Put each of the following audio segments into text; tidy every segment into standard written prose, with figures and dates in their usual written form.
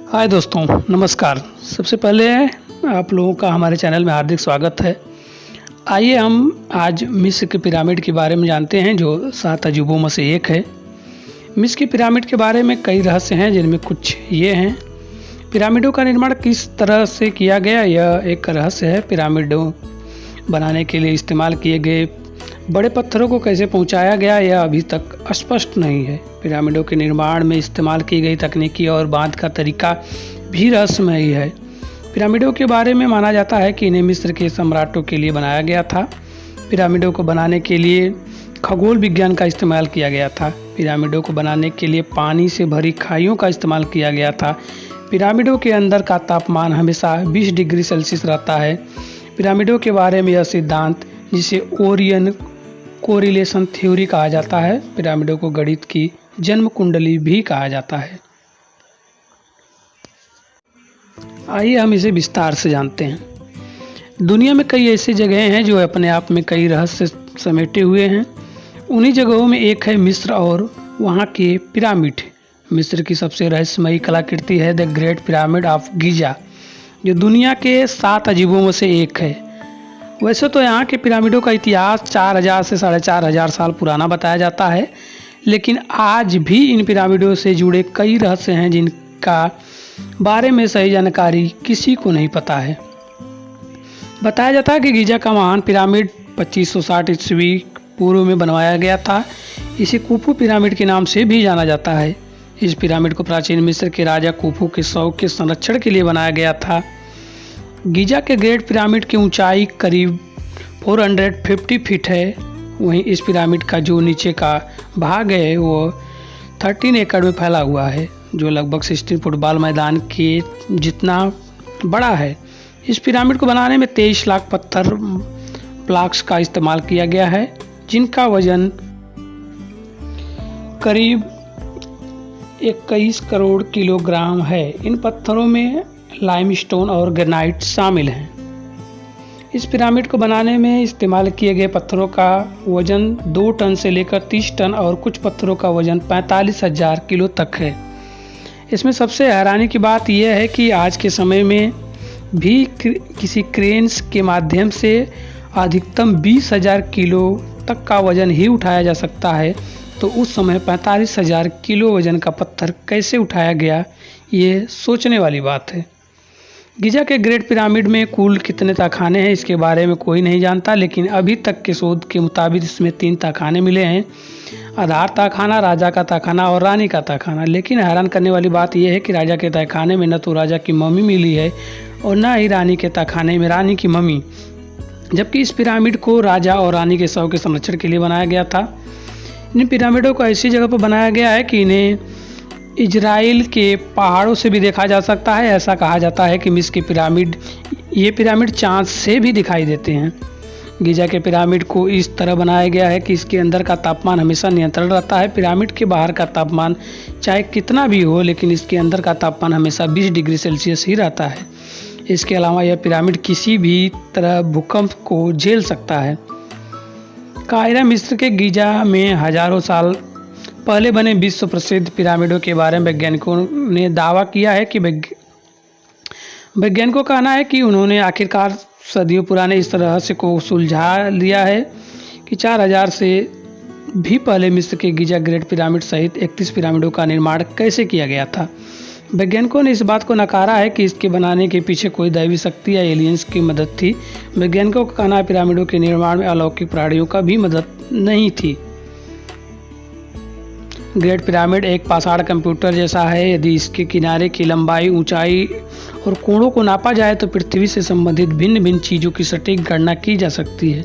हाय दोस्तों, नमस्कार। सबसे पहले आप लोगों का हमारे चैनल में हार्दिक स्वागत है। आइए हम आज मिस्र के पिरामिड के बारे में जानते हैं, जो 7 अजूबों में से एक है। मिस्र के पिरामिड के बारे में कई रहस्य हैं, जिनमें कुछ ये हैं। पिरामिडों का निर्माण किस तरह से किया गया, यह एक रहस्य है। पिरामिडों बनाने के लिए इस्तेमाल किए गए बड़े पत्थरों को कैसे पहुंचाया गया, यह अभी तक स्पष्ट नहीं है। पिरामिडों के निर्माण में इस्तेमाल की गई तकनीकी और बांध का तरीका भी रहस्यमय ही है। पिरामिडों के बारे में माना जाता है कि इन्हें मिस्र के सम्राटों के लिए बनाया गया था। पिरामिडों को बनाने के लिए खगोल विज्ञान का इस्तेमाल किया गया था। पिरामिडों को बनाने के लिए पानी से भरी खाइयों का इस्तेमाल किया गया था। पिरामिडों के अंदर का तापमान हमेशा 20 डिग्री सेल्सियस रहता है। पिरामिडों के बारे में यह सिद्धांत, जिसे ओरियन कोरिलेशन थ्योरी कहा जाता है, पिरामिडों को गणित की जन्म कुंडली भी कहा जाता है। आइए हम इसे विस्तार से जानते हैं। दुनिया में कई ऐसी जगहें हैं जो अपने आप में कई रहस्य समेटे हुए हैं। उन्हीं जगहों में एक है मिस्र और वहाँ के पिरामिड। मिस्र की सबसे रहस्यमयी कलाकृति है the great pyramid of Giza, जो दुनिया के 7 अजूबों में से एक है। वैसे तो यहाँ के पिरामिडों का इतिहास 4000 से 4500 साल पुराना बताया जाता है, लेकिन आज भी इन पिरामिडों से जुड़े कई रहस्य हैं जिनका बारे में सही जानकारी किसी को नहीं पता है। बताया जाता है कि गीजा का महान पिरामिड 2560 ईस्वी पूर्व में बनवाया गया था। इसे कुफू पिरामिड के नाम से भी जाना जाता है। इस पिरामिड को प्राचीन मिस्र के राजा कुफू के शौक के संरक्षण के लिए बनाया गया था। गीजा के ग्रेट पिरामिड की ऊंचाई करीब 450 फीट है। वहीं इस पिरामिड का जो नीचे का भाग है वो 13 एकड़ में फैला हुआ है, जो लगभग 16 फुटबॉल मैदान के जितना बड़ा है। इस पिरामिड को बनाने में 23 लाख पत्थर ब्लॉक्स का इस्तेमाल किया गया है, जिनका वजन करीब 21 करोड़ किलोग्राम है। इन पत्थरों में लाइमस्टोन और ग्रेनाइट शामिल हैं। इस पिरामिड को बनाने में इस्तेमाल किए गए पत्थरों का वजन 2 टन से लेकर 30 टन और कुछ पत्थरों का वजन 45,000 किलो तक है। इसमें सबसे हैरानी की बात यह है कि आज के समय में भी किसी क्रेन्स के माध्यम से अधिकतम 20,000 किलो तक का वजन ही उठाया जा सकता है। तो उस समय 45,000 किलो वजन का पत्थर कैसे उठाया गया, ये सोचने वाली बात है। गीजा के ग्रेट पिरामिड में कुल कितने तहखाने हैं, इसके बारे में कोई नहीं जानता, लेकिन अभी तक के शोध के मुताबिक इसमें 3 तहखाने मिले हैं। आधार तहखाना, राजा का तहखाना और रानी का तहखाना। लेकिन हैरान करने वाली बात यह है कि राजा के तहखाने में न तो राजा की मम्मी मिली है और न ही रानी के तहखाने में रानी की मम्मी, जबकि इस पिरामिड को राजा और रानी के शव के संरक्षण के लिए बनाया गया था। इन पिरामिडों को ऐसी जगह पर बनाया गया है कि इन्हें इजराइल के पहाड़ों से भी देखा जा सकता है। ऐसा कहा जाता है कि मिस्र के ये पिरामिड चाँद से भी दिखाई देते हैं। गीजा के पिरामिड को इस तरह बनाया गया है कि इसके अंदर का तापमान हमेशा नियंत्रण रहता है। पिरामिड के बाहर का तापमान चाहे कितना भी हो, लेकिन इसके अंदर का तापमान हमेशा 20 डिग्री सेल्सियस ही रहता है। इसके अलावा यह पिरामिड किसी भी तरह भूकंप को झेल सकता है। काहिरा मिस्र के गीजा में हजारों साल पहले बने विश्व प्रसिद्ध पिरामिडों के बारे में वैज्ञानिकों ने दावा किया है कि वैज्ञानिकों का कहना है कि उन्होंने आखिरकार सदियों पुराने इस रहस्य को सुलझा लिया है कि 4000 से भी पहले मिस्र के गीजा ग्रेट पिरामिड सहित 31 पिरामिडों का निर्माण कैसे किया गया था। वैज्ञानिकों ने इस बात को नकारा है कि इसके बनाने के पीछे कोई दैवी शक्ति या एलियंस की मदद थी। वैज्ञानिकों का कहना है पिरामिडों के निर्माण में अलौकिक प्राणियों का भी मदद नहीं थी। ग्रेट पिरामिड एक पाषाण कंप्यूटर जैसा है। यदि इसके किनारे की लंबाई, ऊंचाई और कोणों को नापा जाए तो पृथ्वी से संबंधित भिन्न भिन्न चीज़ों की सटीक गणना की जा सकती है।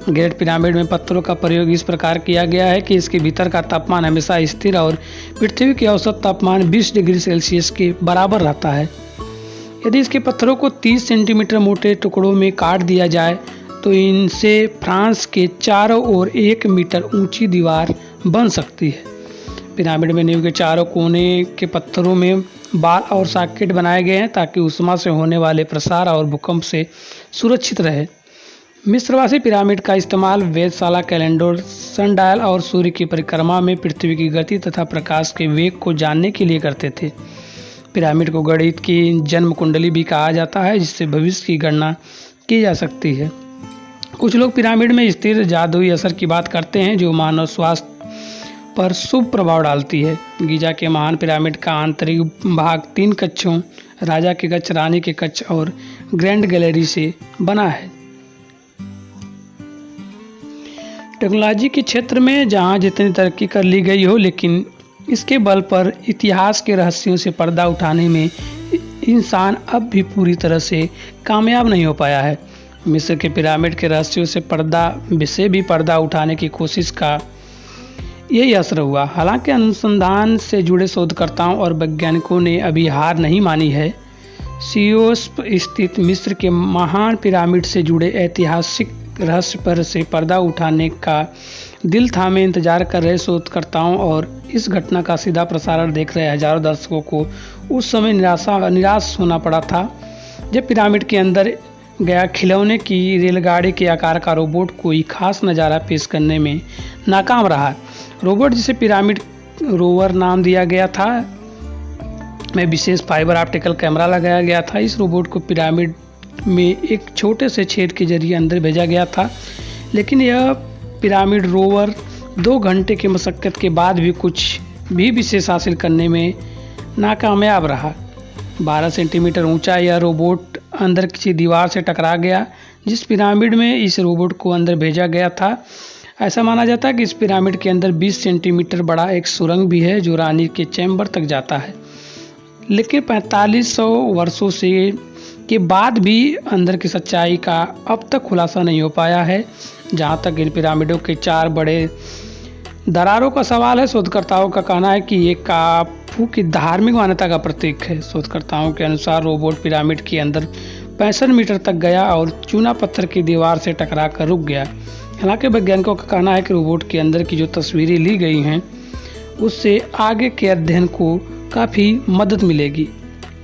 ग्रेट पिरामिड में पत्थरों का प्रयोग इस प्रकार किया गया है कि इसके भीतर का तापमान हमेशा स्थिर और पृथ्वी के औसत तापमान 20 डिग्री सेल्सियस के बराबर रहता है। यदि इसके पत्थरों को 30 सेंटीमीटर मोटे टुकड़ों में काट दिया जाए तो इनसे फ्रांस के चारों ओर 1 मीटर ऊंची दीवार बन सकती है। पिरामिड में नींव के चारों कोने के पत्थरों में बाल और सॉकेट बनाए गए हैं ताकि उष्मा से होने वाले प्रसार और भूकंप से सुरक्षित रहे। मिस्रवासी पिरामिड का इस्तेमाल वेधशाला, कैलेंडर, सनडायल और सूर्य की परिक्रमा में पृथ्वी की गति तथा प्रकाश के वेग को जानने के लिए करते थे। पिरामिड को गणित की जन्म कुंडली भी कहा जाता है, जिससे भविष्य की गणना की जा सकती है। कुछ लोग पिरामिड में स्थिर जादुई असर की बात करते हैं, जो मानव स्वास्थ्य पर शुभ प्रभाव डालती है। गीजा के महान पिरामिड का आंतरिक भाग 3 कक्षों, राजा के कक्ष, रानी के कक्ष और ग्रैंड गैलरी से बना है। टेक्नोलॉजी के क्षेत्र में जहां जितनी तरक्की कर ली गई हो, लेकिन इसके बल पर इतिहास के रहस्यों से पर्दा उठाने में इंसान अब भी पूरी तरह से कामयाब नहीं हो पाया है। मिस्र के पिरामिड के रहस्यों से भी पर्दा उठाने की कोशिश का यही असर हुआ। हालांकि अनुसंधान से जुड़े शोधकर्ताओं और वैज्ञानिकों ने अभी हार नहीं मानी है। सीओस स्थित मिस्र के महान पिरामिड से जुड़े ऐतिहासिक रहस्य पर से पर्दा उठाने का दिल थामे इंतजार कर रहे शोधकर्ताओं और इस घटना का सीधा प्रसारण देख रहे हजारों दर्शकों को उस समय निराश होना पड़ा था, जब पिरामिड के अंदर गया खिलौने की रेलगाड़ी के आकार का रोबोट कोई खास नज़ारा पेश करने में नाकाम रहा। रोबोट, जिसे पिरामिड रोवर नाम दिया गया था, में विशेष फाइबर ऑप्टिकल कैमरा लगाया गया था। इस रोबोट को पिरामिड में एक छोटे से छेद के जरिए अंदर भेजा गया था, लेकिन यह पिरामिड रोवर 2 घंटे की मशक्कत के बाद भी कुछ भी विशेष हासिल करने में नाकामयाब रहा। 12 सेंटीमीटर ऊंचा यह रोबोट अंदर किसी दीवार से टकरा गया। जिस पिरामिड में इस रोबोट को अंदर भेजा गया था, ऐसा माना जाता है कि इस पिरामिड के अंदर 20 सेंटीमीटर बड़ा एक सुरंग भी है, जो रानी के चैम्बर तक जाता है। लेकिन 4500 वर्षों से के बाद भी अंदर की सच्चाई का अब तक खुलासा नहीं हो पाया है। जहाँ तक इन पिरामिडों के 4 बड़े दरारों का सवाल है, शोधकर्ताओं का कहना है कि ये काफू की धार्मिक मान्यता का प्रतीक है। शोधकर्ताओं के अनुसार रोबोट पिरामिड के अंदर 65 मीटर तक गया और चूना पत्थर की दीवार से टकरा कर रुक गया। हालांकि वैज्ञानिकों का कहना है कि रोबोट के अंदर की जो तस्वीरें ली गई हैं, उससे आगे के अध्ययन को काफ़ी मदद मिलेगी।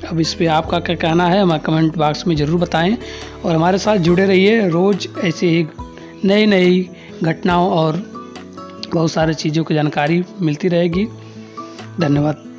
अब इस पे आपका क्या कहना है, हमारे कमेंट बॉक्स में ज़रूर बताएं और हमारे साथ जुड़े रहिए। रोज़ ऐसे ही नई घटनाओं और बहुत सारी चीज़ों की जानकारी मिलती रहेगी। धन्यवाद।